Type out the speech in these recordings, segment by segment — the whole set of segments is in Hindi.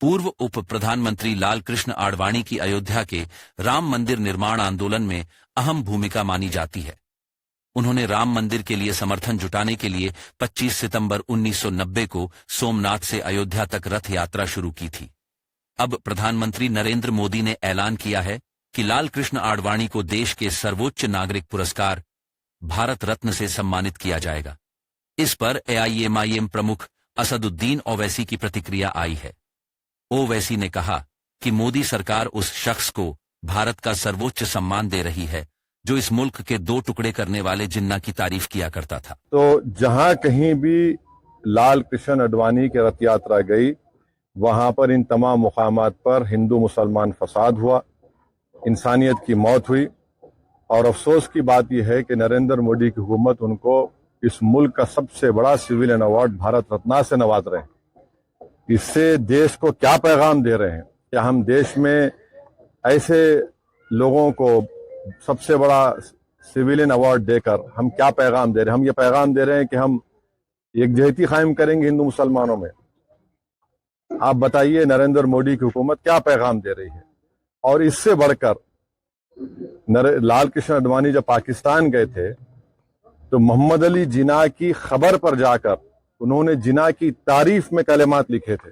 पूर्व उप प्रधानमंत्री लाल कृष्ण आडवाणी की अयोध्या के राम मंदिर निर्माण आंदोलन में अहम भूमिका मानी जाती है। उन्होंने राम मंदिर के लिए समर्थन जुटाने के लिए 25 सितंबर 1990 को सोमनाथ से अयोध्या तक रथ यात्रा शुरू की थी। अब प्रधानमंत्री नरेंद्र मोदी ने ऐलान किया है कि लाल कृष्ण आडवाणी को देश के सर्वोच्च नागरिक पुरस्कार भारत रत्न से सम्मानित किया जाएगा। इस पर एआईएमआईएम प्रमुख असदुद्दीन ओवैसी की प्रतिक्रिया आई है। ओवैसी ने कहा कि मोदी सरकार उस शख्स को भारत का सर्वोच्च सम्मान दे रही है जो इस मुल्क के दो टुकड़े करने वाले जिन्ना की तारीफ किया करता था। तो जहां कहीं भी लाल कृष्ण आडवाणी की रथ यात्रा गई, वहां पर इन तमाम मुकामात पर हिंदू मुसलमान फसाद हुआ, इंसानियत की मौत हुई। और अफसोस की बात यह है कि नरेंद्र मोदी की हुकूमत उनको इस मुल्क का सबसे बड़ा सिविलियन अवार्ड भारत रत्न से नवाज रहे हैं। इससे देश को क्या पैगाम दे रहे हैं? क्या हम देश में ऐसे लोगों को सबसे बड़ा सिविलियन अवार्ड देकर हम क्या पैगाम दे रहे हैं? हम ये पैगाम दे रहे हैं कि हम एकजुहती कायम करेंगे हिंदू मुसलमानों में। आप बताइए नरेंद्र मोदी की हुकूमत क्या पैगाम दे रही है? और इससे बढ़कर लाल कृष्ण आडवाणी जब पाकिस्तान गए थे तो मोहम्मद अली जिन्ना की खबर पर जाकर उन्होंने जिन्ना की तारीफ में कलेमात लिखे थे।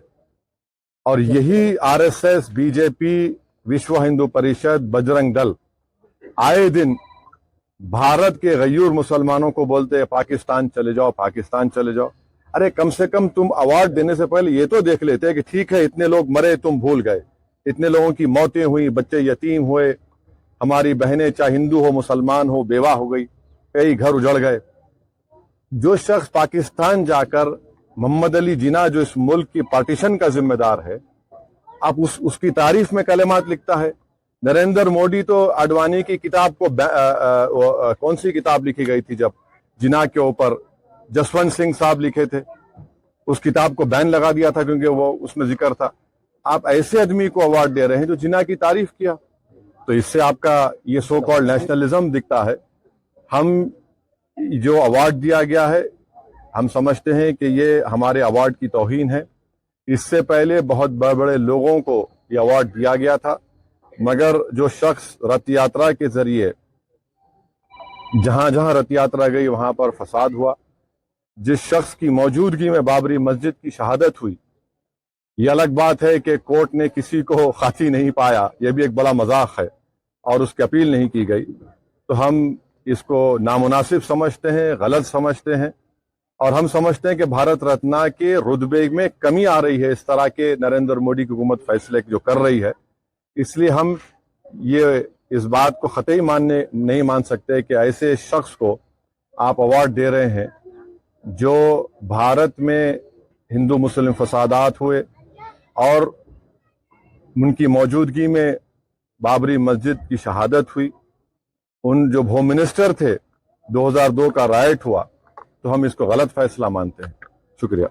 और यही आरएसएस, बीजेपी, विश्व हिंदू परिषद, बजरंग दल आए दिन भारत के गयूर मुसलमानों को बोलते हैं पाकिस्तान चले जाओ, पाकिस्तान चले जाओ। अरे कम से कम तुम अवार्ड देने से पहले ये तो देख लेते कि ठीक है इतने लोग मरे, तुम भूल गए, इतने लोगों की मौतें हुई, बच्चे यतीम हुए, हमारी बहनें चाहे हिंदू हो मुसलमान हो बेवा हो गई, कई घर उजड़ गए। जो शख्स पाकिस्तान जाकर मोहम्मद अली जिन्ना जो इस मुल्क की पार्टीशन का जिम्मेदार है, आप उसकी तारीफ में कलेमात लिखता है। नरेंद्र मोदी तो आडवाणी की किताब को कौन सी किताब लिखी गई थी जब जिन्ना के ऊपर जसवंत सिंह साहब लिखे थे, उस किताब को बैन लगा दिया था क्योंकि वो उसमें जिक्र था। आप ऐसे आदमी को अवार्ड दे रहे हैं जो जिन्ना की तारीफ किया, तो इससे आपका ये सो कॉल्ड नेशनलिज्म दिखता है। हम जो अवार्ड दिया गया है हम समझते हैं कि ये हमारे अवार्ड की तौहीन है। इससे पहले बहुत बड़े बड़े लोगों को ये अवार्ड दिया गया था, मगर जो शख्स रथ यात्रा के जरिए जहां जहां रथ यात्रा गई वहां पर फसाद हुआ, जिस शख्स की मौजूदगी में बाबरी मस्जिद की शहादत हुई, ये अलग बात है कि कोर्ट ने किसी को खाती नहीं पाया, यह भी एक बड़ा मजाक है और उसकी अपील नहीं की गई। तो हम इसको नामुनासिब समझते हैं, गलत समझते हैं और हम समझते हैं कि भारत रत्न के रुतबे में कमी आ रही है इस तरह के नरेंद्र मोदी की हुकूमत फैसले जो कर रही है। इसलिए हम ये इस बात को कतई नहीं मान सकते कि ऐसे शख्स को आप अवार्ड दे रहे हैं जो भारत में हिंदू मुस्लिम फसादात हुए और उनकी मौजूदगी में बाबरी मस्जिद की शहादत हुई, उन जो होम मिनिस्टर थे 2002 का राइट हुआ, तो हम इसको गलत फैसला मानते हैं। शुक्रिया।